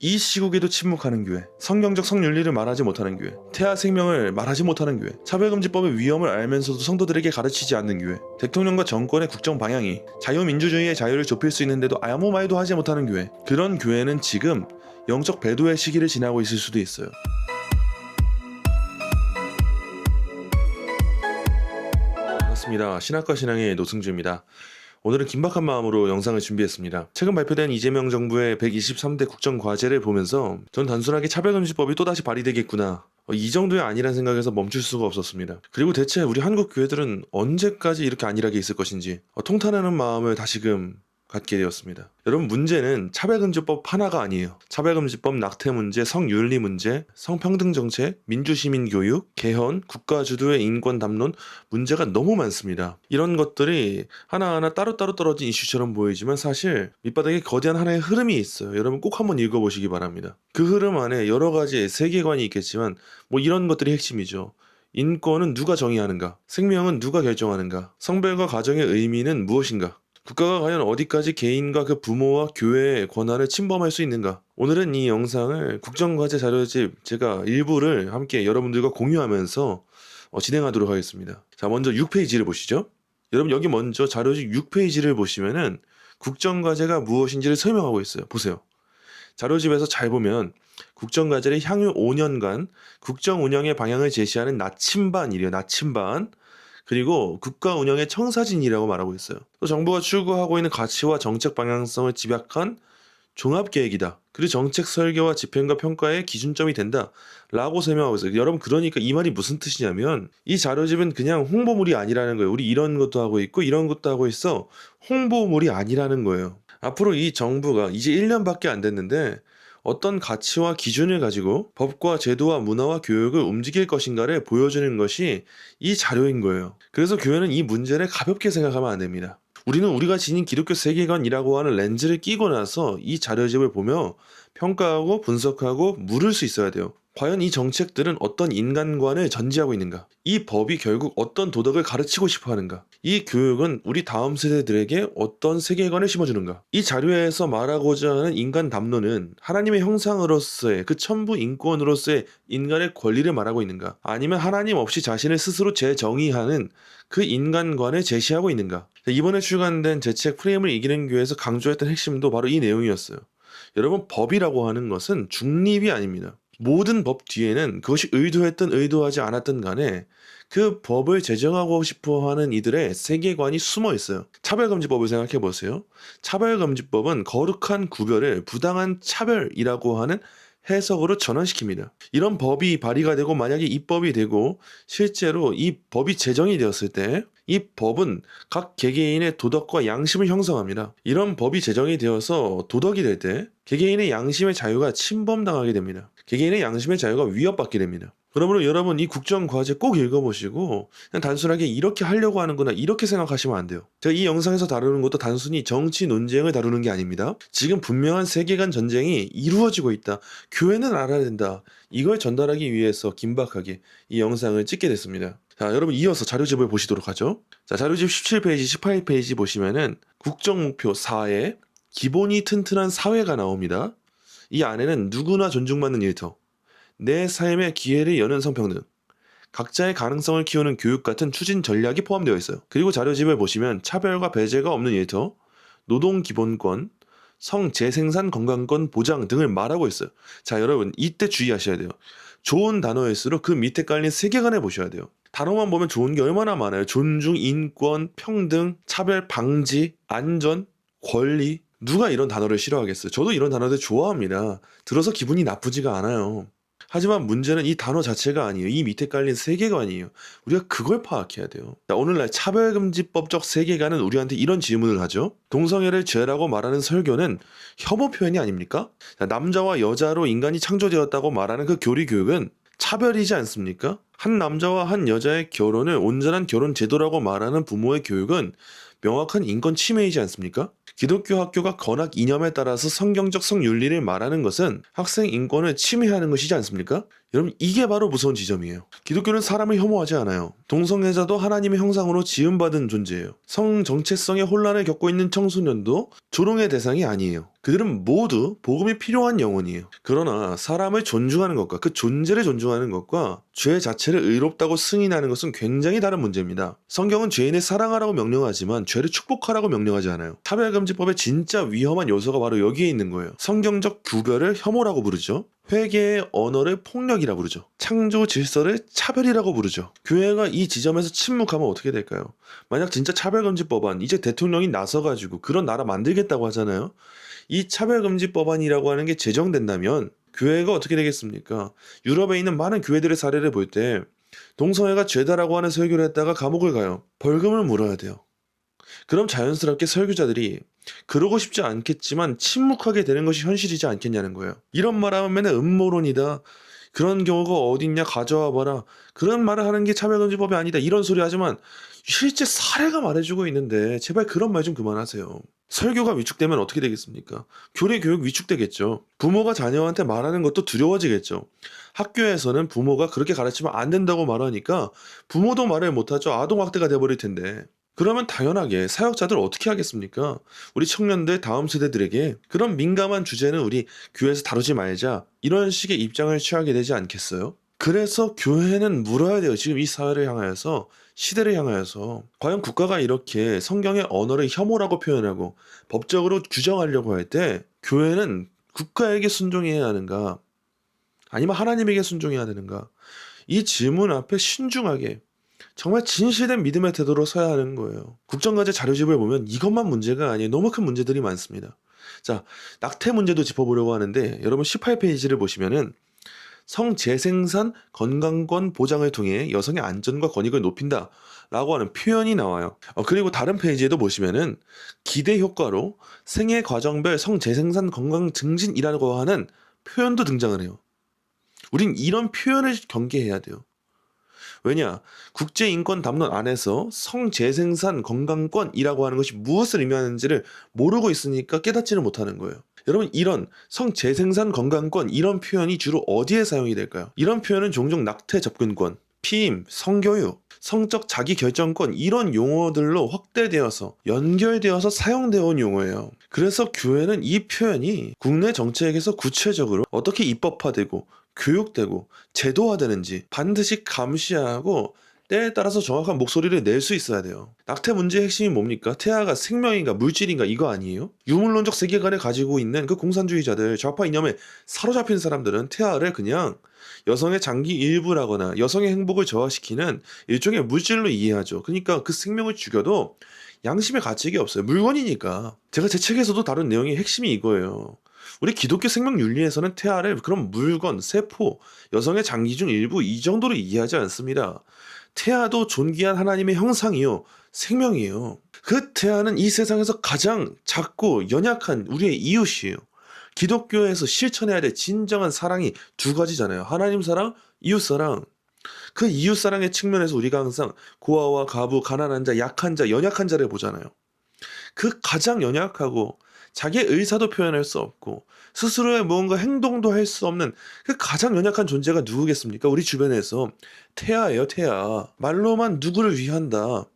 이 시국에도 침묵하는 교회, 성경적 성윤리를 말하지 못하는 교회, 태아 생명을 말하지 못하는 교회, 차별금지법의 위험을 알면서도 성도들에게 가르치지 않는 교회, 대통령과 정권의 국정 방향이 자유민주주의의 자유를 좁힐 수 있는데도 아무 말도 하지 못하는 교회, 그런 교회는 지금 영적 배도의 시기를 지나고 있을 수도 있어요. 반갑습니다. 신학과 신앙의 노승주입니다. 오늘은 긴박한 마음으로 영상을 준비했습니다. 최근 발표된 이재명 정부의 123대 국정과제를 보면서 전 단순하게 차별금지법이 또다시 발의되겠구나, 이 정도의 아니란 생각에서 멈출 수가 없었습니다. 그리고 대체 우리 한국 교회들은 언제까지 이렇게 안일하게 있을 것인지 통탄하는 마음을 다시금 갖게 되었습니다. 여러분, 문제는 차별금지법 하나가 아니에요. 차별금지법, 낙태 문제, 성윤리 문제, 성평등 정책, 민주시민교육, 개헌, 국가주도의 인권 담론, 문제가 너무 많습니다. 이런 것들이 하나하나 따로따로 떨어진 이슈처럼 보이지만 사실 밑바닥에 거대한 하나의 흐름이 있어요. 여러분 꼭 한번 읽어보시기 바랍니다. 그 흐름 안에 여러 가지 세계관이 있겠지만 이런 것들이 핵심이죠. 인권은 누가 정의하는가? 생명은 누가 결정하는가? 성별과 가정의 의미는 무엇인가? 국가가 과연 어디까지 개인과 그 부모와 교회의 권한을 침범할 수 있는가? 오늘은 이 영상을 국정과제 자료집 제가 일부를 함께 여러분들과 공유하면서 진행하도록 하겠습니다. 자, 먼저 6페이지를 보시죠. 여러분, 여기 먼저 자료집 6페이지를 보시면은 국정과제가 무엇인지를 설명하고 있어요. 보세요. 자료집에서 잘 보면 국정과제를 향후 5년간 국정 운영의 방향을 제시하는 나침반이래요. 나침반. 그리고 국가 운영의 청사진이라고 말하고 있어요. 또 정부가 추구하고 있는 가치와 정책 방향성을 집약한 종합계획이다. 그리고 정책 설계와 집행과 평가의 기준점이 된다 라고 설명하고 있어요. 여러분, 그러니까 이 말이 무슨 뜻이냐면 이 자료집은 그냥 홍보물이 아니라는 거예요. 우리 이런 것도 하고 있고 이런 것도 하고 있어, 홍보물이 아니라는 거예요. 앞으로 이 정부가 이제 1년밖에 안 됐는데 어떤 가치와 기준을 가지고 법과 제도와 문화와 교육을 움직일 것인가를 보여주는 것이 이 자료인 거예요. 그래서 교회는 이 문제를 가볍게 생각하면 안 됩니다. 우리는 우리가 지닌 기독교 세계관이라고 하는 렌즈를 끼고 나서 이 자료집을 보며 평가하고 분석하고 물을 수 있어야 돼요. 과연 이 정책들은 어떤 인간관을 전제하고 있는가? 이 법이 결국 어떤 도덕을 가르치고 싶어 하는가? 이 교육은 우리 다음 세대들에게 어떤 세계관을 심어주는가? 이 자료에서 말하고자 하는 인간 담론은 하나님의 형상으로서의 그 천부 인권으로서의 인간의 권리를 말하고 있는가? 아니면 하나님 없이 자신을 스스로 재정의하는 그 인간관을 제시하고 있는가? 이번에 출간된 제 책 프레임을 이기는 교회에서 강조했던 핵심도 바로 이 내용이었어요. 여러분, 법이라고 하는 것은 중립이 아닙니다. 모든 법 뒤에는 그것이 의도했든 의도하지 않았든 간에 그 법을 제정하고 싶어하는 이들의 세계관이 숨어 있어요. 차별금지법을 생각해 보세요. 차별금지법은 거룩한 구별을 부당한 차별이라고 하는 해석으로 전환시킵니다. 이런 법이 발의가 되고 만약에 입법이 되고 실제로 이 법이 제정이 되었을 때 이 법은 각 개개인의 도덕과 양심을 형성합니다. 이런 법이 제정이 되어서 도덕이 될 때 개개인의 양심의 자유가 침범당하게 됩니다. 개개인의 양심의 자유가 위협받게 됩니다. 그러므로 여러분, 이 국정과제 꼭 읽어보시고 그냥 단순하게 이렇게 하려고 하는구나 이렇게 생각하시면 안 돼요. 제가 이 영상에서 다루는 것도 단순히 정치 논쟁을 다루는 게 아닙니다. 지금 분명한 세계관 전쟁이 이루어지고 있다. 교회는 알아야 된다. 이걸 전달하기 위해서 긴박하게 이 영상을 찍게 됐습니다. 자, 여러분, 이어서 자료집을 보시도록 하죠. 자, 자료집 17페이지, 18페이지 보시면은 국정목표 4에 기본이 튼튼한 사회가 나옵니다. 이 안에는 누구나 존중받는 일터, 내 삶의 기회를 여는 성평등, 각자의 가능성을 키우는 교육 같은 추진 전략이 포함되어 있어요. 그리고 자료집을 보시면 차별과 배제가 없는 일터, 노동기본권, 성재생산 건강권 보장 등을 말하고 있어요. 자, 여러분, 이때 주의하셔야 돼요. 좋은 단어일수록 그 밑에 깔린 세계관을 보셔야 돼요. 단어만 보면 좋은 게 얼마나 많아요. 존중, 인권, 평등, 차별 방지, 안전, 권리. 누가 이런 단어를 싫어하겠어요? 저도 이런 단어들 좋아합니다. 들어서 기분이 나쁘지가 않아요. 하지만 문제는 이 단어 자체가 아니에요. 이 밑에 깔린 세계관이에요. 우리가 그걸 파악해야 돼요. 자, 오늘날 차별금지법적 세계관은 우리한테 이런 질문을 하죠. 동성애를 죄라고 말하는 설교는 혐오 표현이 아닙니까? 자, 남자와 여자로 인간이 창조되었다고 말하는 그 교리교육은 차별이지 않습니까? 한 남자와 한 여자의 결혼을 온전한 결혼 제도라고 말하는 부모의 교육은 명확한 인권 침해이지 않습니까? 기독교 학교가 건학 이념에 따라서 성경적 성윤리를 말하는 것은 학생 인권을 침해하는 것이지 않습니까? 여러분 이게 바로 무서운 지점이에요. 기독교는 사람을 혐오하지 않아요. 동성애자도 하나님의 형상으로 지음받은 존재예요. 성 정체성의 혼란을 겪고 있는 청소년도 조롱의 대상이 아니에요. 그들은 모두 복음이 필요한 영혼이에요. 그러나 사람을 존중하는 것과 그 존재를 존중하는 것과 죄 자체를 의롭다고 승인하는 것은 굉장히 다른 문제입니다. 성경은 죄인을 사랑하라고 명령하지만 죄를 축복하라고 명령하지 않아요. 차별금지법의 진짜 위험한 요소가 바로 여기에 있는 거예요. 성경적 구별을 혐오라고 부르죠. 회개의 언어를 폭력이라 부르죠. 창조 질서를 차별이라고 부르죠. 교회가 이 지점에서 침묵하면 어떻게 될까요? 만약 진짜 차별금지법안 이제 대통령이 나서가지고 그런 나라 만들겠다고 하잖아요. 이 차별금지법안이라고 하는 게 제정된다면 교회가 어떻게 되겠습니까? 유럽에 있는 많은 교회들의 사례를 볼 때 동성애가 죄다라고 하는 설교를 했다가 감옥을 가요. 벌금을 물어야 돼요. 그럼 자연스럽게 설교자들이 그러고 싶지 않겠지만 침묵하게 되는 것이 현실이지 않겠냐는 거예요. 이런 말하면 맨날 음모론이다. 그런 경우가 어딨냐 가져와 봐라. 그런 말을 하는 게 차별금지법이 아니다. 이런 소리 하지만 실제 사례가 말해주고 있는데 제발 그런 말 좀 그만하세요. 설교가 위축되면 어떻게 되겠습니까? 교리 교육 위축되겠죠. 부모가 자녀한테 말하는 것도 두려워지겠죠. 학교에서는 부모가 그렇게 가르치면 안 된다고 말하니까 부모도 말을 못하죠. 아동학대가 돼버릴 텐데. 그러면 당연하게 사역자들 어떻게 하겠습니까? 우리 청년들 다음 세대들에게 그런 민감한 주제는 우리 교회에서 다루지 말자 이런 식의 입장을 취하게 되지 않겠어요? 그래서 교회는 물어야 돼요. 지금 이 사회를 향하여서 시대를 향하여서 과연 국가가 이렇게 성경의 언어를 혐오라고 표현하고 법적으로 규정하려고 할 때 교회는 국가에게 순종해야 하는가 아니면 하나님에게 순종해야 되는가 이 질문 앞에 신중하게 정말 진실된 믿음의 태도로 서야 하는 거예요. 국정과제 자료집을 보면 이것만 문제가 아니에요. 너무 큰 문제들이 많습니다. 자, 낙태 문제도 짚어보려고 하는데 여러분 18페이지를 보시면은 성재생산 건강권 보장을 통해 여성의 안전과 권익을 높인다 라고 하는 표현이 나와요. 그리고 다른 페이지에도 보시면은 기대 효과로 생애 과정별 성재생산 건강 증진이라고 하는 표현도 등장을 해요. 우린 이런 표현을 경계해야 돼요. 왜냐? 국제인권담론 안에서 성재생산 건강권이라고 하는 것이 무엇을 의미하는지를 모르고 있으니까 깨닫지를 못하는 거예요. 여러분 이런 성재생산 건강권 이런 표현이 주로 어디에 사용이 될까요? 이런 표현은 종종 낙태 접근권, 피임, 성교육, 성적 자기결정권 이런 용어들로 확대되어서 연결되어서 사용되어 온 용어예요. 그래서 교회는 이 표현이 국내 정책에서 구체적으로 어떻게 입법화되고 교육되고 제도화되는지 반드시 감시하고 때에 따라서 정확한 목소리를 낼 수 있어야 돼요. 낙태 문제의 핵심이 뭡니까? 태아가 생명인가 물질인가 이거 아니에요? 유물론적 세계관을 가지고 있는 그 공산주의자들 좌파 이념에 사로잡힌 사람들은 태아를 그냥 여성의 장기 일부라거나 여성의 행복을 저하시키는 일종의 물질로 이해하죠. 그러니까 그 생명을 죽여도 양심의 가책이 없어요. 물건이니까. 제가 제 책에서도 다룬 내용의 핵심이 이거예요. 우리 기독교 생명윤리에서는 태아를 그런 물건, 세포, 여성의 장기 중 일부 이 정도로 이해하지 않습니다. 태아도 존귀한 하나님의 형상이요, 생명이에요. 그 태아는 이 세상에서 가장 작고 연약한 우리의 이웃이에요. 기독교에서 실천해야 될 진정한 사랑이 두 가지잖아요. 하나님 사랑, 이웃 사랑. 그 이웃 사랑의 측면에서 우리가 항상 고아와 가부, 가난한 자, 약한 자, 연약한 자를 보잖아요. 그 가장 연약하고 자기의 의사도 표현할 수 없고 스스로의 무언가 행동도 할 수 없는 그 가장 연약한 존재가 누구겠습니까? 우리 주변에서 태아예요, 태아. 말로만 누구를 위한다.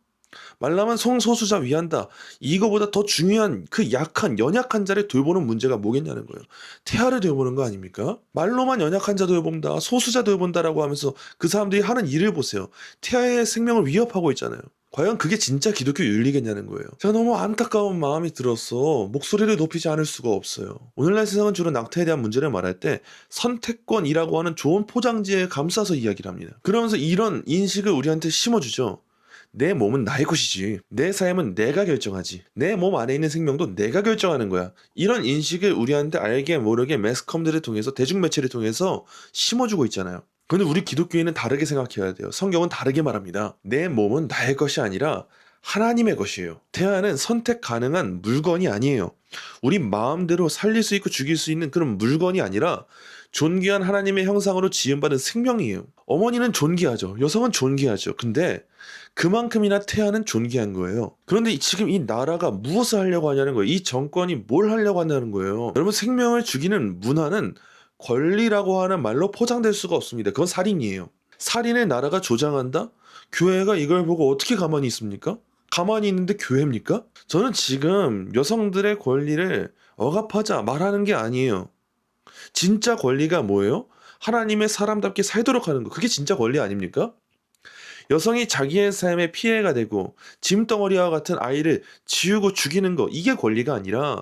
말로만 성소수자 위한다. 이거보다 더 중요한 그 약한 연약한 자를 돌보는 문제가 뭐겠냐는 거예요. 태아를 돌보는 거 아닙니까? 말로만 연약한 자 돌본다, 소수자 돌본다라고 하면서 그 사람들이 하는 일을 보세요. 태아의 생명을 위협하고 있잖아요. 과연 그게 진짜 기독교 윤리겠냐는 거예요. 제가 너무 안타까운 마음이 들어서 목소리를 높이지 않을 수가 없어요. 오늘날 세상은 주로 낙태에 대한 문제를 말할 때 선택권이라고 하는 좋은 포장지에 감싸서 이야기를 합니다. 그러면서 이런 인식을 우리한테 심어주죠. 내 몸은 나의 것이지. 내 삶은 내가 결정하지. 내 몸 안에 있는 생명도 내가 결정하는 거야. 이런 인식을 우리한테 알게 모르게 매스컴들을 통해서 대중매체를 통해서 심어주고 있잖아요. 근데 우리 기독교인은 다르게 생각해야 돼요. 성경은 다르게 말합니다. 내 몸은 나의 것이 아니라 하나님의 것이에요. 태아는 선택 가능한 물건이 아니에요. 우리 마음대로 살릴 수 있고 죽일 수 있는 그런 물건이 아니라 존귀한 하나님의 형상으로 지음받은 생명이에요. 어머니는 존귀하죠. 여성은 존귀하죠. 근데 그만큼이나 태아는 존귀한 거예요. 그런데 지금 이 나라가 무엇을 하려고 하냐는 거예요. 이 정권이 뭘 하려고 한다는 거예요. 여러분 생명을 죽이는 문화는 권리라고 하는 말로 포장될 수가 없습니다. 그건 살인이에요. 살인의 나라가 조장한다? 교회가 이걸 보고 어떻게 가만히 있습니까? 가만히 있는데 교회입니까? 저는 지금 여성들의 권리를 억압하자 말하는 게 아니에요. 진짜 권리가 뭐예요? 하나님의 사람답게 살도록 하는 거. 그게 진짜 권리 아닙니까? 여성이 자기의 삶에 피해가 되고 짐덩어리와 같은 아이를 지우고 죽이는 거, 이게 권리가 아니라,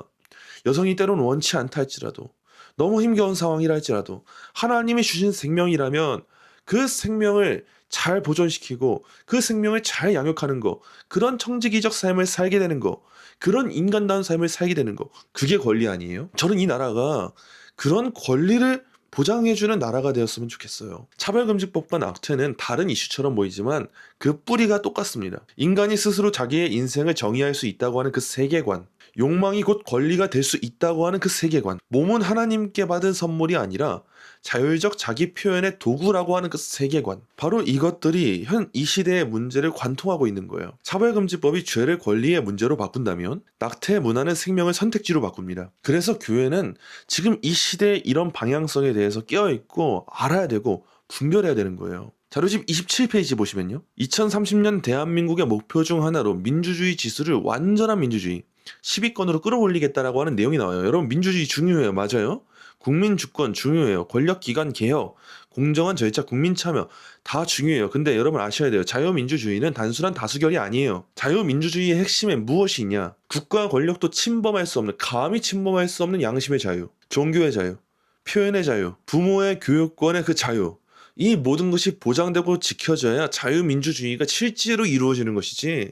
여성이 때론 원치 않다 할지라도, 너무 힘겨운 상황이라 할지라도 하나님이 주신 생명이라면 그 생명을 잘 보존시키고 그 생명을 잘 양육하는 거, 그런 청지기적 삶을 살게 되는 거, 그런 인간다운 삶을 살게 되는 거, 그게 권리 아니에요? 저는 이 나라가 그런 권리를 보장해주는 나라가 되었으면 좋겠어요. 차별금지법과 낙태는 다른 이슈처럼 보이지만 그 뿌리가 똑같습니다. 인간이 스스로 자기의 인생을 정의할 수 있다고 하는 그 세계관, 욕망이 곧 권리가 될 수 있다고 하는 그 세계관, 몸은 하나님께 받은 선물이 아니라 자율적 자기 표현의 도구라고 하는 그 세계관, 바로 이것들이 현 이 시대의 문제를 관통하고 있는 거예요. 차별금지법이 죄를 권리의 문제로 바꾼다면 낙태 문화는 생명을 선택지로 바꿉니다. 그래서 교회는 지금 이 시대의 이런 방향성에 대해서 깨어있고 알아야 되고 분별해야 되는 거예요. 자료집 27페이지 보시면요, 2030년 대한민국의 목표 중 하나로 민주주의 지수를 완전한 민주주의 10위권으로 끌어올리겠다라고 하는 내용이 나와요. 여러분, 민주주의 중요해요. 맞아요. 국민 주권 중요해요. 권력기관 개혁, 공정한 절차, 국민 참여 다 중요해요. 근데 여러분 아셔야 돼요. 자유민주주의는 단순한 다수결이 아니에요. 자유민주주의의 핵심은 무엇이냐? 국가 권력도 침범할 수 없는, 감히 침범할 수 없는 양심의 자유, 종교의 자유, 표현의 자유, 부모의 교육권의 그 자유, 이 모든 것이 보장되고 지켜져야 자유민주주의가 실제로 이루어지는 것이지,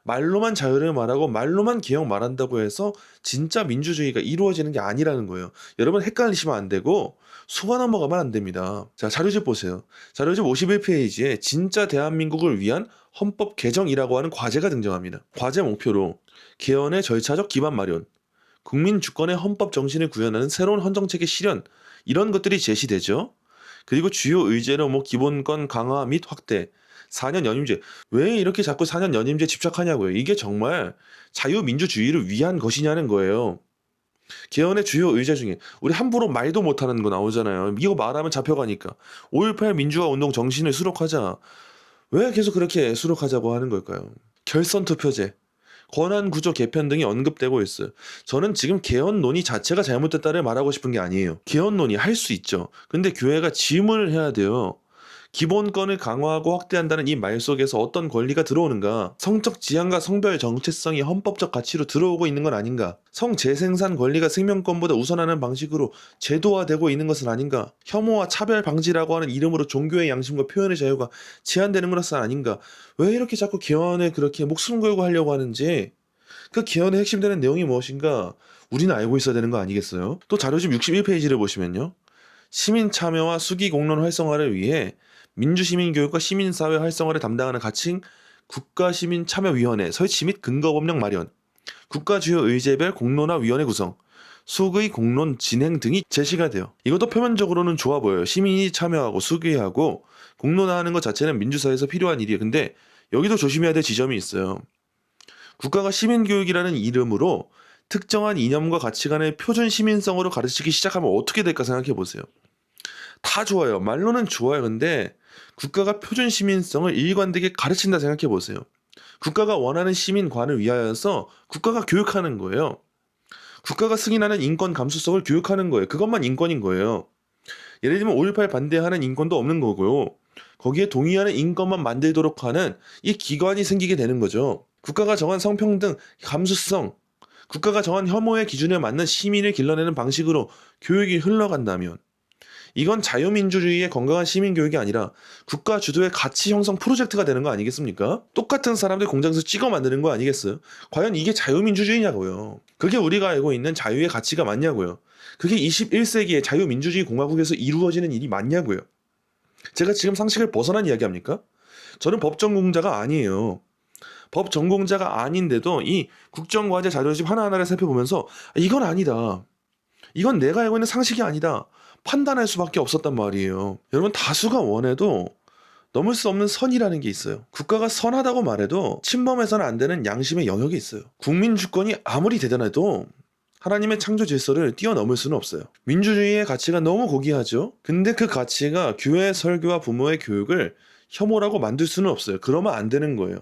말로만 자유를 말하고 말로만 개혁 말한다고 해서 진짜 민주주의가 이루어지는 게 아니라는 거예요. 여러분 헷갈리시면 안 되고 속아 넘어가면 안 됩니다. 자, 자료집 보세요. 자료집 51페이지에 진짜 대한민국을 위한 헌법 개정이라고 하는 과제가 등장합니다. 과제 목표로 개헌의 절차적 기반 마련, 국민 주권의 헌법 정신을 구현하는 새로운 헌정체계 실현, 이런 것들이 제시되죠. 그리고 주요 의제로 기본권 강화 및 확대, 4년 연임제. 왜 이렇게 자꾸 4년 연임제 집착하냐고요. 이게 정말 자유민주주의를 위한 것이냐는 거예요. 개헌의 주요 의제 중에 우리 함부로 말도 못하는 거 나오잖아요. 이거 말하면 잡혀가니까. 5.18 민주화 운동 정신을 수록하자. 왜 계속 그렇게 수록하자고 하는 걸까요? 결선 투표제, 권한 구조 개편 등이 언급되고 있어요. 저는 지금 개헌 논의 자체가 잘못됐다를 말하고 싶은 게 아니에요. 개헌 논의 할 수 있죠. 근데 교회가 질문을 해야 돼요. 기본권을 강화하고 확대한다는 이 말 속에서 어떤 권리가 들어오는가? 성적 지향과 성별 정체성이 헌법적 가치로 들어오고 있는 건 아닌가? 성재생산 권리가 생명권보다 우선하는 방식으로 제도화되고 있는 것은 아닌가? 혐오와 차별 방지라고 하는 이름으로 종교의 양심과 표현의 자유가 제한되는 것은 아닌가? 왜 이렇게 자꾸 개헌에 그렇게 목숨 걸고 하려고 하는지, 그 개헌의 핵심되는 내용이 무엇인가 우리는 알고 있어야 되는 거 아니겠어요? 또 자료집 61페이지를 보시면요, 시민 참여와 수기 공론 활성화를 위해 민주시민교육과 시민사회 활성화를 담당하는 가칭 국가시민참여위원회 설치 및 근거법령 마련, 국가주요 의제별 공론화위원회 구성, 수의 공론 진행 등이 제시가 돼요. 이것도 표면적으로는 좋아 보여요. 시민이 참여하고 수기하고 공론화하는 것 자체는 민주사회에서 필요한 일이에요. 근데 여기도 조심해야 될 지점이 있어요. 국가가 시민교육이라는 이름으로 특정한 이념과 가치관을 표준 시민성으로 가르치기 시작하면 어떻게 될까 생각해 보세요. 다 좋아요. 말로는 좋아요. 근데 국가가 표준 시민성을 일관되게 가르친다 생각해 보세요. 국가가 원하는 시민관을 위하여서 국가가 교육하는 거예요. 국가가 승인하는 인권 감수성을 교육하는 거예요. 그것만 인권인 거예요. 예를 들면 5.18 반대하는 인권도 없는 거고요. 거기에 동의하는 인권만 만들도록 하는 이 기관이 생기게 되는 거죠. 국가가 정한 성평등, 감수성, 국가가 정한 혐오의 기준에 맞는 시민을 길러내는 방식으로 교육이 흘러간다면 이건 자유민주주의의 건강한 시민교육이 아니라 국가 주도의 가치 형성 프로젝트가 되는 거 아니겠습니까? 똑같은 사람들 공장에서 찍어 만드는 거 아니겠어요? 과연 이게 자유민주주의냐고요. 그게 우리가 알고 있는 자유의 가치가 맞냐고요. 그게 21세기의 자유민주주의 공화국에서 이루어지는 일이 맞냐고요. 제가 지금 상식을 벗어난 이야기합니까? 저는 법전공자가 아니에요. 법 전공자가 아닌데도 이 국정과제 자료집 하나하나를 살펴보면서 이건 아니다, 이건 내가 알고 있는 상식이 아니다, 판단할 수밖에 없었단 말이에요. 여러분, 다수가 원해도 넘을 수 없는 선이라는 게 있어요. 국가가 선하다고 말해도 침범해서는 안 되는 양심의 영역이 있어요. 국민 주권이 아무리 대단해도 하나님의 창조 질서를 뛰어넘을 수는 없어요. 민주주의의 가치가 너무 고귀하죠. 근데 그 가치가 교회 설교와 부모의 교육을 혐오라고 만들 수는 없어요. 그러면 안 되는 거예요.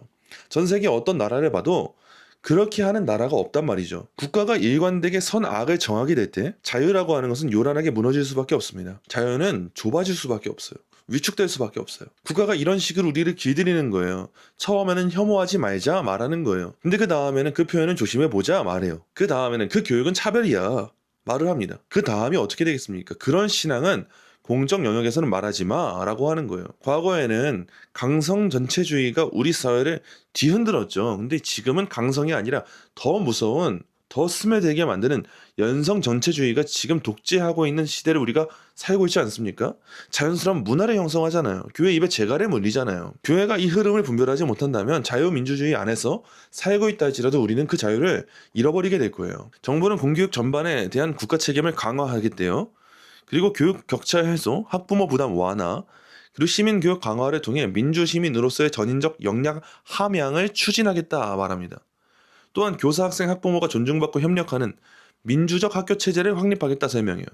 전 세계 어떤 나라를 봐도 그렇게 하는 나라가 없단 말이죠. 국가가 일관되게 선악을 정하게 될 때 자유라고 하는 것은 요란하게 무너질 수밖에 없습니다. 자유는 좁아질 수밖에 없어요. 위축될 수밖에 없어요. 국가가 이런 식으로 우리를 길들이는 거예요. 처음에는 혐오하지 말자 말하는 거예요. 근데 그 다음에는 그 표현은 조심해보자 말해요. 그 다음에는 그 교육은 차별이야 말을 합니다. 그 다음이 어떻게 되겠습니까? 그런 신앙은 공적 영역에서는 말하지 마 라고 하는 거예요. 과거에는 강성 전체주의가 우리 사회를 뒤흔들었죠. 근데 지금은 강성이 아니라 더 무서운, 더 스며들게 만드는 연성 전체주의가 지금 독재하고 있는 시대를 우리가 살고 있지 않습니까? 자연스러운 문화를 형성하잖아요. 교회 입에 재갈을 물리잖아요. 교회가 이 흐름을 분별하지 못한다면 자유민주주의 안에서 살고 있다 할지라도 우리는 그 자유를 잃어버리게 될 거예요. 정부는 공교육 전반에 대한 국가 책임을 강화하겠대요. 그리고 교육 격차 해소, 학부모 부담 완화, 그리고 시민교육 강화를 통해 민주시민으로서의 전인적 역량 함양을 추진하겠다 말합니다. 또한 교사, 학생, 학부모가 존중받고 협력하는 민주적 학교 체제를 확립하겠다 설명해요.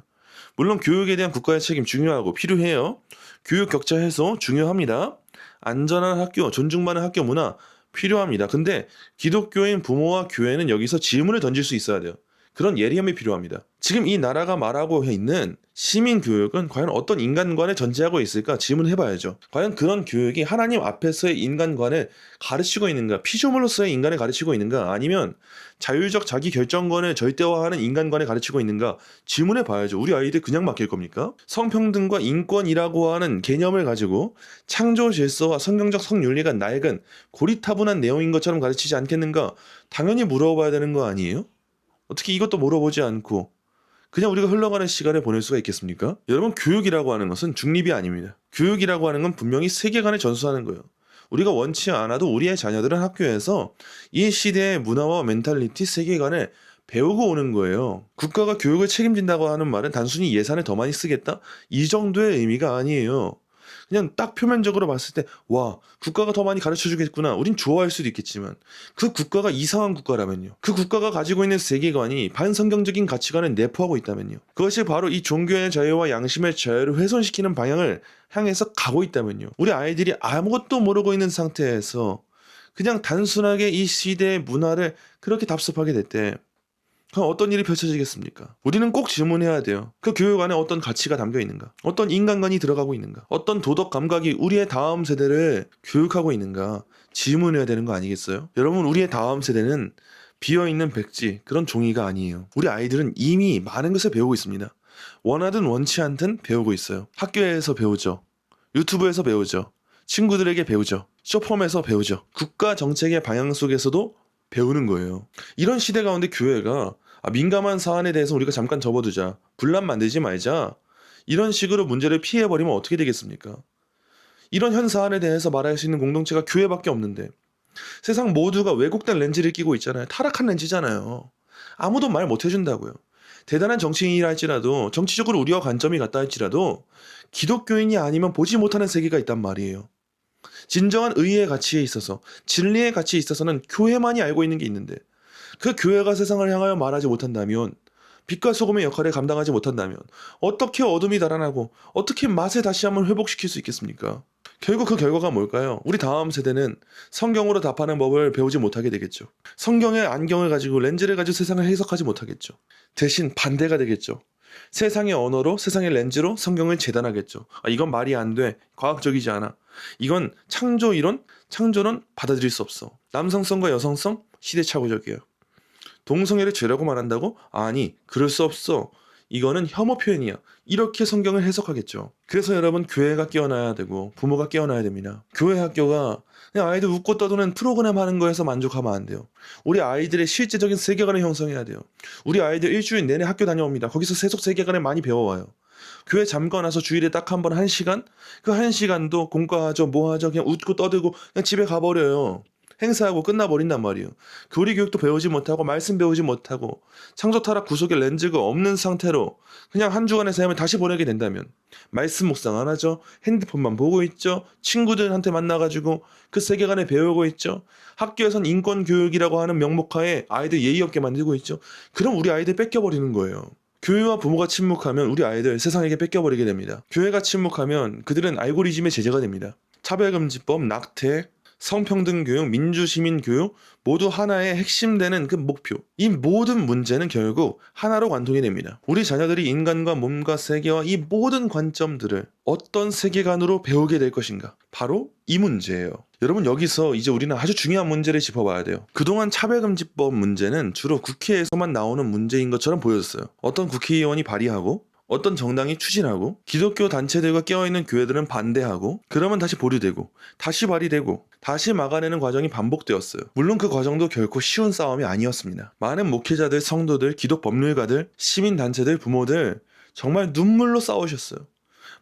물론 교육에 대한 국가의 책임 중요하고 필요해요. 교육 격차 해소 중요합니다. 안전한 학교, 존중받는 학교 문화 필요합니다. 근데 기독교인 부모와 교회는 여기서 질문을 던질 수 있어야 돼요. 그런 예리함이 필요합니다. 지금 이 나라가 말하고 있는 시민교육은 과연 어떤 인간관을 전제하고 있을까 질문해봐야죠. 과연 그런 교육이 하나님 앞에서의 인간관을 가르치고 있는가, 피조물로서의 인간을 가르치고 있는가, 아니면 자율적 자기 결정권을 절대화하는 인간관을 가르치고 있는가 질문해봐야죠. 우리 아이들 그냥 맡길 겁니까? 성평등과 인권이라고 하는 개념을 가지고 창조 질서와 성경적 성윤리가 낡은 고리타분한 내용인 것처럼 가르치지 않겠는가 당연히 물어봐야 되는 거 아니에요? 어떻게 이것도 물어보지 않고 그냥 우리가 흘러가는 시간을 보낼 수가 있겠습니까? 여러분, 교육이라고 하는 것은 중립이 아닙니다. 교육이라고 하는 건 분명히 세계관을 전수하는 거예요. 우리가 원치 않아도 우리의 자녀들은 학교에서 이 시대의 문화와 멘탈리티, 세계관을 배우고 오는 거예요. 국가가 교육을 책임진다고 하는 말은 단순히 예산을 더 많이 쓰겠다? 이 정도의 의미가 아니에요. 그냥 딱 표면적으로 봤을 때 와, 국가가 더 많이 가르쳐주겠구나, 우린 좋아할 수도 있겠지만 그 국가가 이상한 국가라면요, 그 국가가 가지고 있는 세계관이 반성경적인 가치관을 내포하고 있다면요, 그것이 바로 이 종교의 자유와 양심의 자유를 훼손시키는 방향을 향해서 가고 있다면요, 우리 아이들이 아무것도 모르고 있는 상태에서 그냥 단순하게 이 시대의 문화를 그렇게 답습하게 될 때 그럼 어떤 일이 펼쳐지겠습니까? 우리는 꼭 질문해야 돼요. 그 교육 안에 어떤 가치가 담겨 있는가? 어떤 인간관이 들어가고 있는가? 어떤 도덕 감각이 우리의 다음 세대를 교육하고 있는가? 질문해야 되는 거 아니겠어요? 여러분, 우리의 다음 세대는 비어있는 백지, 그런 종이가 아니에요. 우리 아이들은 이미 많은 것을 배우고 있습니다. 원하든 원치 않든 배우고 있어요. 학교에서 배우죠. 유튜브에서 배우죠. 친구들에게 배우죠. 쇼폼에서 배우죠. 국가 정책의 방향 속에서도 배우는 거예요. 이런 시대 가운데 교회가 민감한 사안에 대해서 우리가 잠깐 접어두자, 분란 만들지 말자, 이런 식으로 문제를 피해버리면 어떻게 되겠습니까? 이런 현 사안에 대해서 말할 수 있는 공동체가 교회밖에 없는데 세상 모두가 왜곡된 렌즈를 끼고 있잖아요. 타락한 렌즈잖아요. 아무도 말 못해준다고요. 대단한 정치인이라 할지라도, 정치적으로 우리와 관점이 같다 할지라도 기독교인이 아니면 보지 못하는 세계가 있단 말이에요. 진정한 의의 가치에 있어서, 진리의 가치에 있어서는 교회만이 알고 있는 게 있는데 그 교회가 세상을 향하여 말하지 못한다면, 빛과 소금의 역할을 감당하지 못한다면 어떻게 어둠이 달아나고 어떻게 맛을 다시 한번 회복시킬 수 있겠습니까? 결국 그 결과가 뭘까요? 우리 다음 세대는 성경으로 답하는 법을 배우지 못하게 되겠죠. 성경의 안경을 가지고, 렌즈를 가지고 세상을 해석하지 못하겠죠. 대신 반대가 되겠죠. 세상의 언어로, 세상의 렌즈로 성경을 재단하겠죠. 이건 말이 안 돼, 과학적이지 않아, 이건 창조 이론, 창조론 받아들일 수 없어, 남성성과 여성성 시대착오적이야, 동성애를 죄라고 말한다고? 아니, 그럴 수 없어, 이거는 혐오 표현이야, 이렇게 성경을 해석하겠죠. 그래서 여러분, 교회가 깨어나야 되고 부모가 깨어나야 됩니다. 교회 학교가 그냥 아이들 웃고 떠드는 프로그램 하는 거에서 만족하면 안 돼요. 우리 아이들의 실제적인 세계관을 형성해야 돼요. 우리 아이들 일주일 내내 학교 다녀옵니다. 거기서 세속 세계관을 많이 배워와요. 교회 잠깐 와서 주일에 딱 한 번 1시간? 그 1시간도 공과하죠, 뭐하죠, 그냥 웃고 떠들고 그냥 집에 가버려요. 행사하고 끝나버린단 말이에요. 교리 교육도 배우지 못하고 말씀 배우지 못하고 창조 타락 구속의 렌즈가 없는 상태로 그냥 한 주간의 삶을 다시 보내게 된다면 말씀 묵상 안 하죠. 핸드폰만 보고 있죠. 친구들한테 만나가지고 그 세계관에 배우고 있죠. 학교에선 인권교육이라고 하는 명목하에 아이들 예의 없게 만들고 있죠. 그럼 우리 아이들 뺏겨버리는 거예요. 교회와 부모가 침묵하면 우리 아이들 세상에게 뺏겨버리게 됩니다. 교회가 침묵하면 그들은 알고리즘의 제재가 됩니다. 차별금지법, 낙태, 성평등교육, 민주시민교육 모두 하나의 핵심되는 그 목표. 이 모든 문제는 결국 하나로 관통이 됩니다. 우리 자녀들이 인간과 몸과 세계와 이 모든 관점들을 어떤 세계관으로 배우게 될 것인가. 바로 이 문제예요. 여러분 여기서 이제 우리는 아주 중요한 문제를 짚어봐야 돼요. 그동안 차별금지법 문제는 주로 국회에서만 나오는 문제인 것처럼 보였어요. 어떤 국회의원이 발의하고 어떤 정당이 추진하고 기독교 단체들과 껴있는 교회들은 반대하고 그러면 다시 보류되고 다시 발의되고 다시 막아내는 과정이 반복되었어요. 물론 그 과정도 결코 쉬운 싸움이 아니었습니다. 많은 목회자들, 성도들, 기독 법률가들, 시민단체들, 부모들 정말 눈물로 싸우셨어요.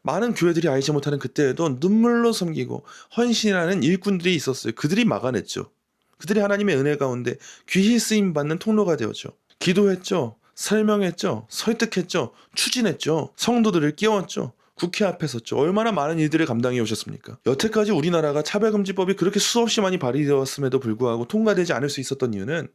많은 교회들이 알지 못하는 그때에도 눈물로 섬기고 헌신하는 일꾼들이 있었어요. 그들이 막아냈죠. 그들이 하나님의 은혜 가운데 귀히 쓰임받는 통로가 되었죠. 기도했죠. 설명했죠. 설득했죠. 추진했죠. 성도들을 깨웠죠. 국회 앞에 섰죠. 얼마나 많은 일들을 감당해 오셨습니까? 여태까지 우리나라가 차별금지법이 그렇게 수없이 많이 발의되었음에도 불구하고 통과되지 않을 수 있었던 이유는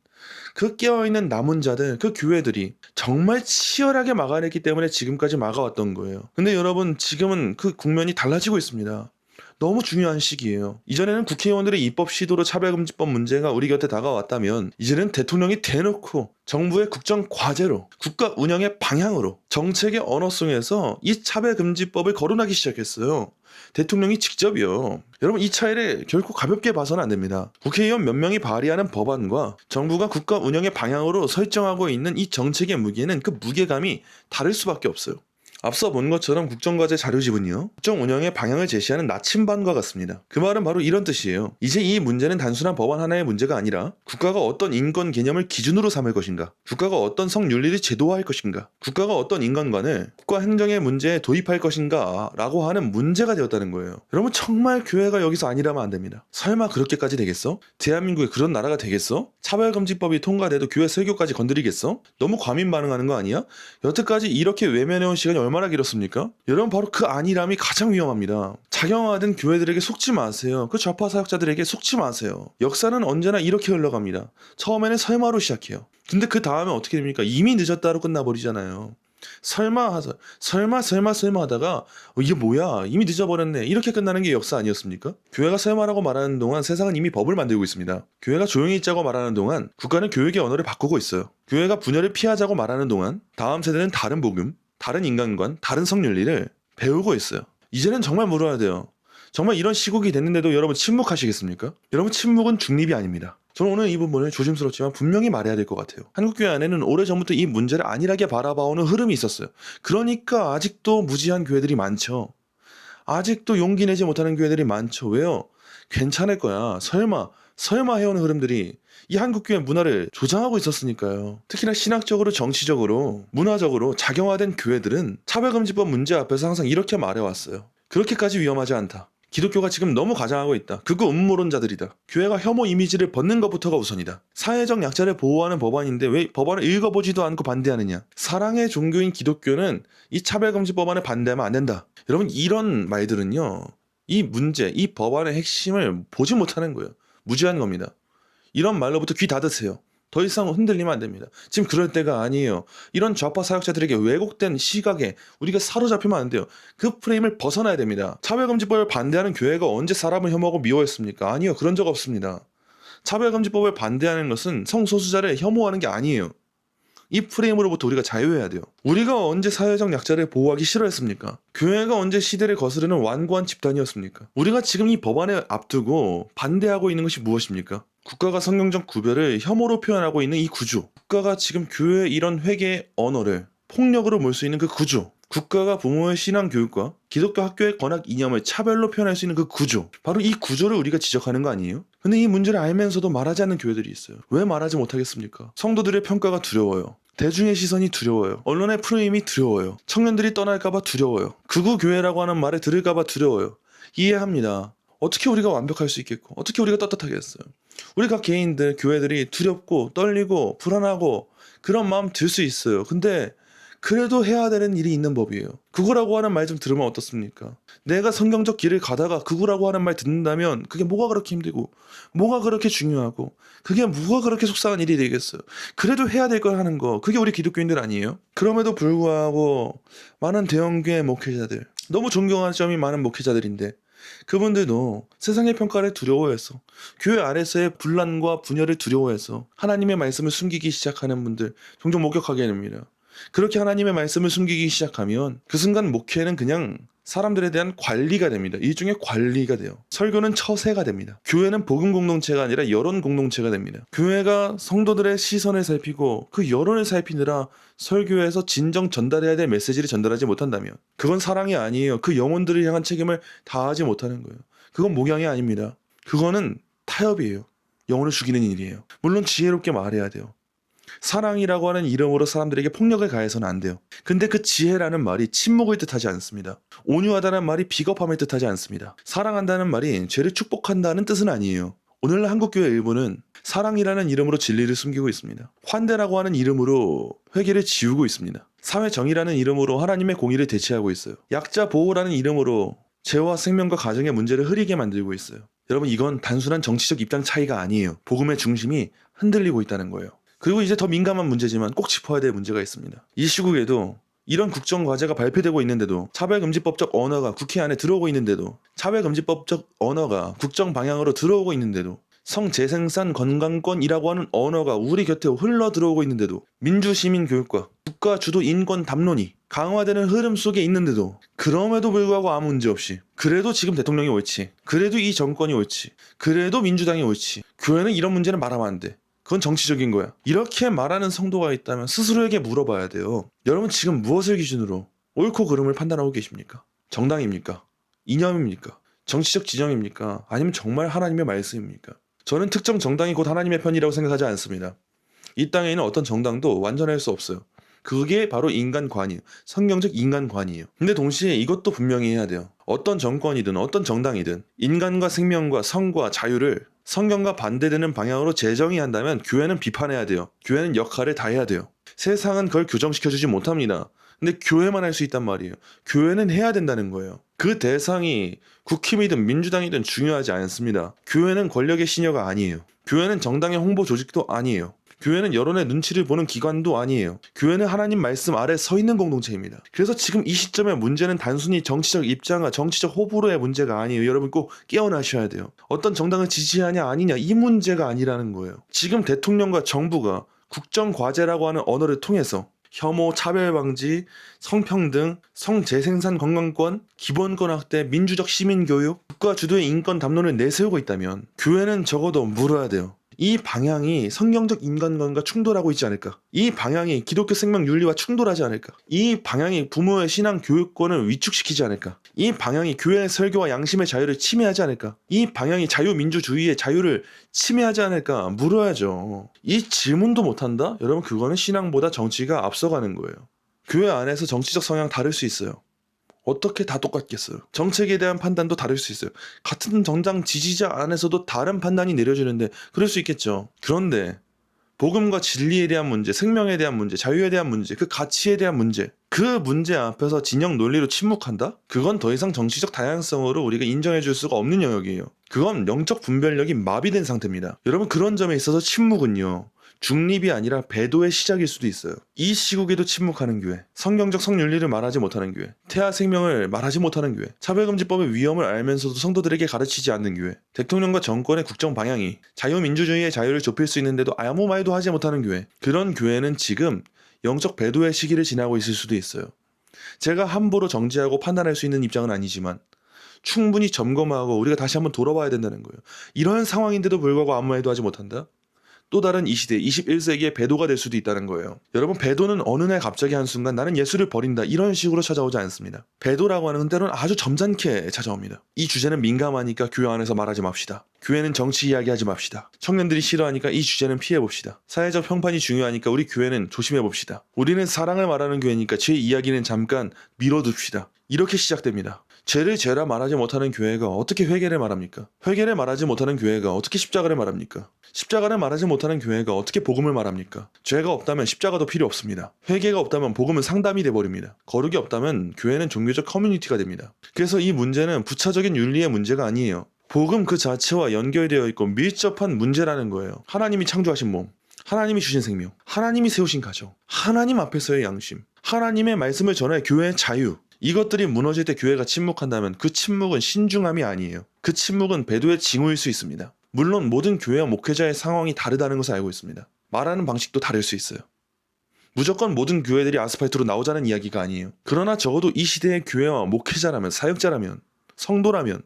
그 깨어있는 남은 자들, 그 교회들이 정말 치열하게 막아냈기 때문에 지금까지 막아왔던 거예요. 근데 여러분 지금은 그 국면이 달라지고 있습니다. 너무 중요한 시기예요. 이전에는 국회의원들의 입법 시도로 차별금지법 문제가 우리 곁에 다가왔다면 이제는 대통령이 대놓고 정부의 국정 과제로 국가 운영의 방향으로 정책의 언어송에서 이 차별금지법을 거론하기 시작했어요. 대통령이 직접이요. 여러분 이 차이를 결코 가볍게 봐서는 안 됩니다. 국회의원 몇 명이 발의하는 법안과 정부가 국가 운영의 방향으로 설정하고 있는 이 정책의 무게는 그 무게감이 다를 수밖에 없어요. 앞서 본 것처럼 국정과제 자료집은요, 국정 운영의 방향을 제시하는 나침반과 같습니다. 그 말은 바로 이런 뜻이에요. 이제 이 문제는 단순한 법안 하나의 문제가 아니라 국가가 어떤 인권 개념을 기준으로 삼을 것인가, 국가가 어떤 성윤리를 제도화할 것인가, 국가가 어떤 인간관을 국가 행정의 문제에 도입할 것인가 라고 하는 문제가 되었다는 거예요. 여러분 정말 교회가 여기서 아니라면 안 됩니다. 설마 그렇게까지 되겠어? 대한민국에 그런 나라가 되겠어? 차별금지법이 통과돼도 교회 설교까지 건드리겠어? 너무 과민 반응하는 거 아니야? 여태까지 이렇게 외면해온 시간이 얼마나 길었습니까? 여러분 바로 그 안일함이 가장 위험합니다. 작용하던 교회들에게 속지 마세요. 그 좌파 사역자들에게 속지 마세요. 역사는 언제나 이렇게 흘러갑니다. 처음에는 설마로 시작해요. 근데 그 다음에 어떻게 됩니까? 이미 늦었다로 끝나버리잖아요. 설마 하다가 이게 뭐야 이미 늦어버렸네 이렇게 끝나는 게 역사 아니었습니까? 교회가 설마라고 말하는 동안 세상은 이미 법을 만들고 있습니다. 교회가 조용히 있자고 말하는 동안 국가는 교육의 언어를 바꾸고 있어요. 교회가 분열을 피하자고 말하는 동안 다음 세대는 다른 복음, 다른 인간관, 다른 성윤리를 배우고 있어요. 이제는 정말 물어야 돼요. 정말 이런 시국이 됐는데도 여러분 침묵하시겠습니까? 여러분 침묵은 중립이 아닙니다. 저는 오늘 이 부분을 조심스럽지만 분명히 말해야 될 것 같아요. 한국교회 안에는 오래전부터 이 문제를 안일하게 바라봐오는 흐름이 있었어요. 그러니까 아직도 무지한 교회들이 많죠. 아직도 용기 내지 못하는 교회들이 많죠. 왜요? 괜찮을 거야. 설마 해오는 흐름들이 이 한국교회 문화를 조장하고 있었으니까요. 특히나 신학적으로, 정치적으로, 문화적으로 작용화된 교회들은 차별금지법 문제 앞에서 항상 이렇게 말해왔어요. 그렇게까지 위험하지 않다. 기독교가 지금 너무 과장하고 있다. 그거 음모론자들이다. 교회가 혐오 이미지를 벗는 것부터가 우선이다. 사회적 약자를 보호하는 법안인데 왜 법안을 읽어보지도 않고 반대하느냐. 사랑의 종교인 기독교는 이 차별금지 법안에 반대하면 안 된다. 여러분 이런 말들은요. 이 문제, 이 법안의 핵심을 보지 못하는 거예요. 무지한 겁니다. 이런 말로부터 귀 닫으세요. 더 이상 흔들리면 안 됩니다. 지금 그럴 때가 아니에요. 이런 좌파 사역자들에게 왜곡된 시각에 우리가 사로잡히면 안 돼요. 그 프레임을 벗어나야 됩니다. 차별금지법을 반대하는 교회가 언제 사람을 혐오하고 미워했습니까? 아니요. 그런 적 없습니다. 차별금지법을 반대하는 것은 성소수자를 혐오하는 게 아니에요. 이 프레임으로부터 우리가 자유해야 돼요. 우리가 언제 사회적 약자를 보호하기 싫어했습니까? 교회가 언제 시대를 거스르는 완고한 집단이었습니까? 우리가 지금 이 법안을 앞두고 반대하고 있는 것이 무엇입니까? 국가가 성경적 구별을 혐오로 표현하고 있는 이 구조. 국가가 지금 교회의 이런 회개의 언어를 폭력으로 몰 수 있는 그 구조. 국가가 부모의 신앙 교육과 기독교 학교의 권학 이념을 차별로 표현할 수 있는 그 구조. 바로 이 구조를 우리가 지적하는 거 아니에요? 근데 이 문제를 알면서도 말하지 않는 교회들이 있어요. 왜 말하지 못하겠습니까? 성도들의 평가가 두려워요. 대중의 시선이 두려워요. 언론의 프레임이 두려워요. 청년들이 떠날까봐 두려워요. 극우 교회라고 하는 말을 들을까봐 두려워요. 이해합니다. 어떻게 우리가 완벽할 수 있겠고 어떻게 우리가 떳떳하겠어요. 우리 각 개인들, 교회들이 두렵고 떨리고 불안하고 그런 마음 들 수 있어요. 근데 그래도 해야 되는 일이 있는 법이에요. 그거라고 하는 말 좀 들으면 어떻습니까? 내가 성경적 길을 가다가 그거라고 하는 말 듣는다면 그게 뭐가 그렇게 힘들고 뭐가 그렇게 중요하고 그게 뭐가 그렇게 속상한 일이 되겠어요. 그래도 해야 될 걸 하는 거, 그게 우리 기독교인들 아니에요? 그럼에도 불구하고 많은 대형교회 목회자들, 너무 존경하는 점이 많은 목회자들인데 그분들도 세상의 평가를 두려워해서, 교회 안에서의 분란과 분열을 두려워해서 하나님의 말씀을 숨기기 시작하는 분들 종종 목격하게 됩니다. 그렇게 하나님의 말씀을 숨기기 시작하면 그 순간 목회는 그냥 사람들에 대한 관리가 됩니다. 일종의 관리가 돼요. 설교는 처세가 됩니다. 교회는 복음 공동체가 아니라 여론 공동체가 됩니다. 교회가 성도들의 시선을 살피고 그 여론을 살피느라 설교에서 진정 전달해야 될 메시지를 전달하지 못한다면 그건 사랑이 아니에요. 그 영혼들을 향한 책임을 다하지 못하는 거예요. 그건 목양이 아닙니다. 그거는 타협이에요. 영혼을 죽이는 일이에요. 물론 지혜롭게 말해야 돼요. 사랑이라고 하는 이름으로 사람들에게 폭력을 가해서는 안 돼요. 근데 그 지혜라는 말이 침묵을 뜻하지 않습니다. 온유하다는 말이 비겁함을 뜻하지 않습니다. 사랑한다는 말이 죄를 축복한다는 뜻은 아니에요. 오늘날 한국교회 일부는 사랑이라는 이름으로 진리를 숨기고 있습니다. 환대라고 하는 이름으로 회개를 지우고 있습니다. 사회정의라는 이름으로 하나님의 공의를 대체하고 있어요. 약자 보호라는 이름으로 죄와 생명과 가정의 문제를 흐리게 만들고 있어요. 여러분, 이건 단순한 정치적 입장 차이가 아니에요. 복음의 중심이 흔들리고 있다는 거예요. 그리고 이제 더 민감한 문제지만 꼭 짚어야 될 문제가 있습니다. 이 시국에도 이런 국정과제가 발표되고 있는데도, 차별금지법적 언어가 국회 안에 들어오고 있는데도, 차별금지법적 언어가 국정 방향으로 들어오고 있는데도, 성재생산 건강권이라고 하는 언어가 우리 곁에 흘러 들어오고 있는데도, 민주시민교육과 국가주도 인권 담론이 강화되는 흐름 속에 있는데도, 그럼에도 불구하고 아무 문제 없이, 그래도 지금 대통령이 옳지, 그래도 이 정권이 옳지, 그래도 민주당이 옳지, 교회는 이런 문제는 말하면 안 돼, 그건 정치적인 거야, 이렇게 말하는 성도가 있다면 스스로에게 물어봐야 돼요. 여러분, 지금 무엇을 기준으로 옳고 그름을 판단하고 계십니까? 정당입니까? 이념입니까? 정치적 지정입니까? 아니면 정말 하나님의 말씀입니까? 저는 특정 정당이 곧 하나님의 편이라고 생각하지 않습니다. 이 땅에 있는 어떤 정당도 완전할 수 없어요. 그게 바로 인간관이에요. 성경적 인간관이에요. 근데 동시에 이것도 분명히 해야 돼요. 어떤 정권이든 어떤 정당이든 인간과 생명과 성과 자유를 성경과 반대되는 방향으로 재정의한다면 교회는 비판해야 돼요. 교회는 역할을 다해야 돼요. 세상은 그걸 규정시켜주지 못합니다. 근데 교회만 할 수 있단 말이에요. 교회는 해야 된다는 거예요. 그 대상이 국힘이든 민주당이든 중요하지 않습니다. 교회는 권력의 시녀가 아니에요. 교회는 정당의 홍보 조직도 아니에요. 교회는 여론의 눈치를 보는 기관도 아니에요. 교회는 하나님 말씀 아래 서 있는 공동체입니다. 그래서 지금 이 시점의 문제는 단순히 정치적 입장과 정치적 호불호의 문제가 아니에요. 여러분 꼭 깨어나셔야 돼요. 어떤 정당을 지지하냐 아니냐 이 문제가 아니라는 거예요. 지금 대통령과 정부가 국정과제라고 하는 언어를 통해서 혐오, 차별방지, 성평등, 성재생산 건강권, 기본권 확대, 민주적 시민교육, 국가 주도의 인권 담론을 내세우고 있다면 교회는 적어도 물어야 돼요. 이 방향이 성경적 인간관과 충돌하고 있지 않을까? 이 방향이 기독교 생명 윤리와 충돌하지 않을까? 이 방향이 부모의 신앙 교육권을 위축시키지 않을까? 이 방향이 교회의 설교와 양심의 자유를 침해하지 않을까? 이 방향이 자유민주주의의 자유를 침해하지 않을까? 물어야죠. 이 질문도 못한다? 여러분, 그거는 신앙보다 정치가 앞서가는 거예요. 교회 안에서 정치적 성향 다를 수 있어요. 어떻게 다 똑같겠어요? 정책에 대한 판단도 다를 수 있어요. 같은 정당 지지자 안에서도 다른 판단이 내려지는데 그럴 수 있겠죠. 그런데 복음과 진리에 대한 문제, 생명에 대한 문제, 자유에 대한 문제, 그 가치에 대한 문제, 그 문제 앞에서 진영 논리로 침묵한다? 그건 더 이상 정치적 다양성으로 우리가 인정해 줄 수가 없는 영역이에요. 그건 영적 분별력이 마비된 상태입니다. 여러분, 그런 점에 있어서 침묵은요, 중립이 아니라 배도의 시작일 수도 있어요. 이 시국에도 침묵하는 교회, 성경적 성윤리를 말하지 못하는 교회, 태아 생명을 말하지 못하는 교회, 차별금지법의 위험을 알면서도 성도들에게 가르치지 않는 교회, 대통령과 정권의 국정 방향이 자유민주주의의 자유를 좁힐 수 있는데도 아무 말도 하지 못하는 교회, 그런 교회는 지금 영적 배도의 시기를 지나고 있을 수도 있어요. 제가 함부로 정지하고 판단할 수 있는 입장은 아니지만 충분히 점검하고 우리가 다시 한번 돌아봐야 된다는 거예요. 이런 상황인데도 불구하고 아무 말도 하지 못한다? 또 다른 이 시대 21세기의 배도가 될 수도 있다는 거예요. 여러분, 배도는 어느 날 갑자기 한순간 나는 예수를 버린다 이런 식으로 찾아오지 않습니다. 배도라고 하는 때로는 아주 점잖게 찾아옵니다. 이 주제는 민감하니까 교회 안에서 말하지 맙시다. 교회는 정치 이야기하지 맙시다. 청년들이 싫어하니까 이 주제는 피해봅시다. 사회적 평판이 중요하니까 우리 교회는 조심해봅시다. 우리는 사랑을 말하는 교회니까 죄 이야기는 잠깐 미뤄둡시다. 이렇게 시작됩니다. 죄를 죄라 말하지 못하는 교회가 어떻게 회개를 말합니까? 회개를 말하지 못하는 교회가 어떻게 십자가를 말합니까? 십자가를 말하지 못하는 교회가 어떻게 복음을 말합니까? 죄가 없다면 십자가도 필요 없습니다. 회개가 없다면 복음은 상담이 돼버립니다. 거룩이 없다면 교회는 종교적 커뮤니티가 됩니다. 그래서 이 문제는 부차적인 윤리의 문제가 아니에요. 복음 그 자체와 연결되어 있고 밀접한 문제라는 거예요. 하나님이 창조하신 몸, 하나님이 주신 생명, 하나님이 세우신 가정, 하나님 앞에서의 양심, 하나님의 말씀을 전할 교회의 자유, 이것들이 무너질 때 교회가 침묵한다면 그 침묵은 신중함이 아니에요. 그 침묵은 배도의 징후일 수 있습니다. 물론 모든 교회와 목회자의 상황이 다르다는 것을 알고 있습니다. 말하는 방식도 다를 수 있어요. 무조건 모든 교회들이 아스팔트로 나오자는 이야기가 아니에요. 그러나 적어도 이 시대의 교회와 목회자라면, 사역자라면, 성도라면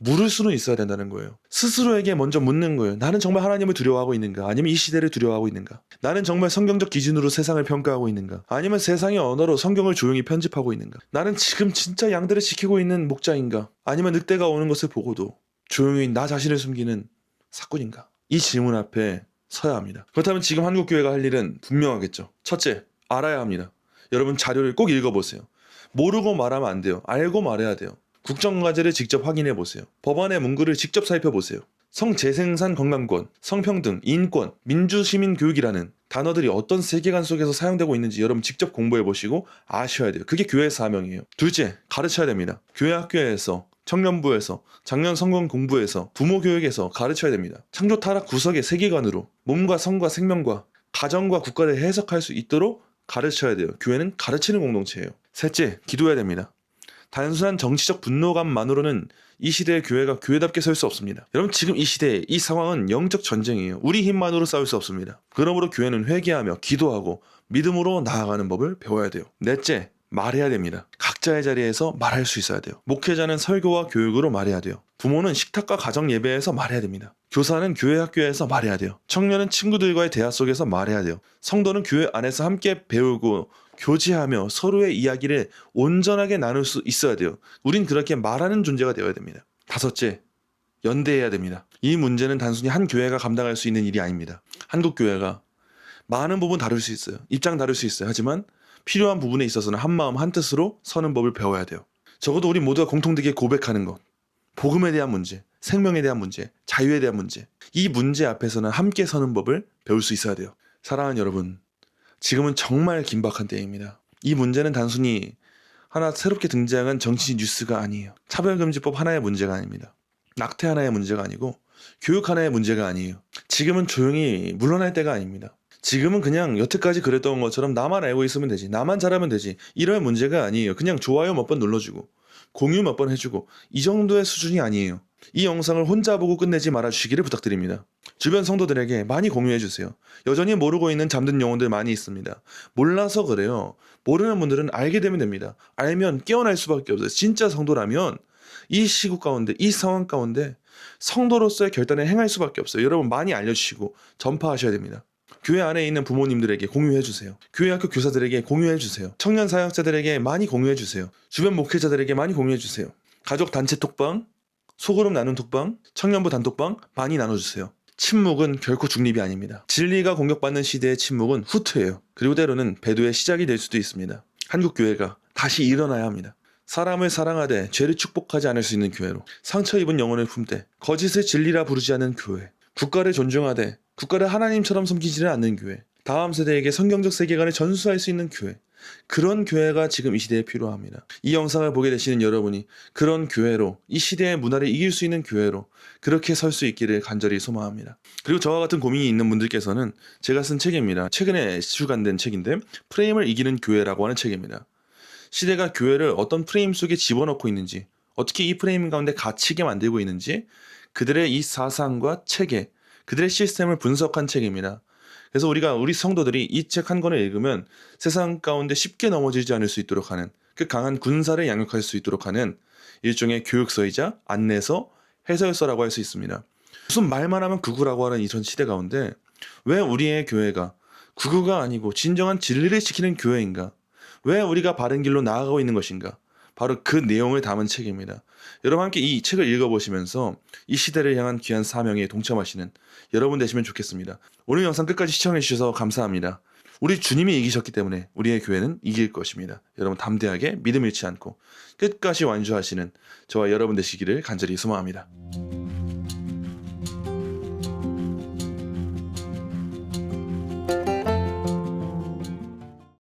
물을 수는 있어야 된다는 거예요. 스스로에게 먼저 묻는 거예요. 나는 정말 하나님을 두려워하고 있는가? 아니면 이 시대를 두려워하고 있는가? 나는 정말 성경적 기준으로 세상을 평가하고 있는가? 아니면 세상의 언어로 성경을 조용히 편집하고 있는가? 나는 지금 진짜 양들을 지키고 있는 목자인가? 아니면 늑대가 오는 것을 보고도 조용히 나 자신을 숨기는 사꾼인가? 이 질문 앞에 서야 합니다. 그렇다면 지금 한국교회가 할 일은 분명하겠죠. 첫째, 알아야 합니다. 여러분 자료를 꼭 읽어보세요. 모르고 말하면 안 돼요. 알고 말해야 돼요. 국정과제를 직접 확인해 보세요. 법안의 문구를 직접 살펴보세요. 성재생산 건강권, 성평등, 인권, 민주시민교육이라는 단어들이 어떤 세계관 속에서 사용되고 있는지 여러분 직접 공부해 보시고 아셔야 돼요. 그게 교회의 사명이에요. 둘째, 가르쳐야 됩니다. 교회 학교에서, 청년부에서, 작년 성경 공부에서, 부모 교육에서 가르쳐야 됩니다. 창조 타락 구석의 세계관으로 몸과 성과 생명과 가정과 국가를 해석할 수 있도록 가르쳐야 돼요. 교회는 가르치는 공동체예요. 셋째, 기도해야 됩니다. 단순한 정치적 분노감만으로는 이 시대의 교회가 교회답게 설 수 없습니다. 여러분 지금 이 시대에 이 상황은 영적 전쟁이에요. 우리 힘만으로 싸울 수 없습니다. 그러므로 교회는 회개하며 기도하고 믿음으로 나아가는 법을 배워야 돼요. 넷째, 말해야 됩니다. 각자의 자리에서 말할 수 있어야 돼요. 목회자는 설교와 교육으로 말해야 돼요. 부모는 식탁과 가정 예배에서 말해야 됩니다. 교사는 교회 학교에서 말해야 돼요. 청년은 친구들과의 대화 속에서 말해야 돼요. 성도는 교회 안에서 함께 배우고 교제하며 서로의 이야기를 온전하게 나눌 수 있어야 돼요. 우린 그렇게 말하는 존재가 되어야 됩니다. 다섯째, 연대해야 됩니다. 이 문제는 단순히 한 교회가 감당할 수 있는 일이 아닙니다. 한국 교회가 많은 부분 다룰 수 있어요. 입장 다룰 수 있어요. 하지만 필요한 부분에 있어서는 한마음 한뜻으로 서는 법을 배워야 돼요. 적어도 우리 모두가 공통되게 고백하는 것, 복음에 대한 문제, 생명에 대한 문제, 자유에 대한 문제, 이 문제 앞에서는 함께 서는 법을 배울 수 있어야 돼요. 사랑하는 여러분, 지금은 정말 긴박한 때입니다. 이 문제는 단순히 하나 새롭게 등장한 정치 뉴스가 아니에요. 차별금지법 하나의 문제가 아닙니다. 낙태 하나의 문제가 아니고 교육 하나의 문제가 아니에요. 지금은 조용히 물러날 때가 아닙니다. 지금은 그냥 여태까지 그랬던 것처럼 나만 알고 있으면 되지, 나만 잘하면 되지, 이런 문제가 아니에요. 그냥 좋아요 몇 번 눌러주고 공유 몇 번 해주고 이 정도의 수준이 아니에요. 이 영상을 혼자 보고 끝내지 말아주시기를 부탁드립니다. 주변 성도들에게 많이 공유해주세요. 여전히 모르고 있는 잠든 영혼들 많이 있습니다. 몰라서 그래요. 모르는 분들은 알게 되면 됩니다. 알면 깨어날 수밖에 없어요. 진짜 성도라면 이 시국 가운데, 이 상황 가운데 성도로서의 결단을 행할 수밖에 없어요. 여러분 많이 알려주시고 전파하셔야 됩니다. 교회 안에 있는 부모님들에게 공유해주세요. 교회 학교 교사들에게 공유해주세요. 청년 사역자들에게 많이 공유해주세요. 주변 목회자들에게 많이 공유해주세요. 가족 단체 톡방, 소그룹 나눈 톡방, 청년부 단톡방 많이 나눠주세요. 침묵은 결코 중립이 아닙니다. 진리가 공격받는 시대의 침묵은 후퇴예요. 그리고 때로는 배도의 시작이 될 수도 있습니다. 한국교회가 다시 일어나야 합니다. 사람을 사랑하되 죄를 축복하지 않을 수 있는 교회로, 상처 입은 영혼을 품되 거짓을 진리라 부르지 않는 교회, 국가를 존중하되 국가를 하나님처럼 섬기지는 않는 교회, 다음 세대에게 성경적 세계관을 전수할 수 있는 교회, 그런 교회가 지금 이 시대에 필요합니다. 이 영상을 보게 되시는 여러분이 그런 교회로, 이 시대의 문화를 이길 수 있는 교회로 그렇게 설 수 있기를 간절히 소망합니다. 그리고 저와 같은 고민이 있는 분들께서는 제가 쓴 책입니다. 최근에 출간된 책인데 프레임을 이기는 교회라고 하는 책입니다. 시대가 교회를 어떤 프레임 속에 집어넣고 있는지, 어떻게 이 프레임 가운데 갇히게 만들고 있는지, 그들의 이 사상과 체계, 그들의 시스템을 분석한 책입니다. 그래서 우리 성도들이 이 책 한 권을 읽으면 세상 가운데 쉽게 넘어지지 않을 수 있도록 하는, 그 강한 군사를 양육할 수 있도록 하는 일종의 교육서이자 안내서, 해설서라고 할 수 있습니다. 무슨 말만 하면 극우라고 하는 이전 시대 가운데 왜 우리의 교회가 극우가 아니고 진정한 진리를 지키는 교회인가? 왜 우리가 바른 길로 나아가고 있는 것인가? 바로 그 내용을 담은 책입니다. 여러분 함께 이 책을 읽어보시면서 이 시대를 향한 귀한 사명에 동참하시는 여러분 되시면 좋겠습니다. 오늘 영상 끝까지 시청해주셔서 감사합니다. 우리 주님이 이기셨기 때문에 우리의 교회는 이길 것입니다. 여러분 담대하게 믿음 잃지 않고 끝까지 완주하시는 저와 여러분 되시기를 간절히 소망합니다.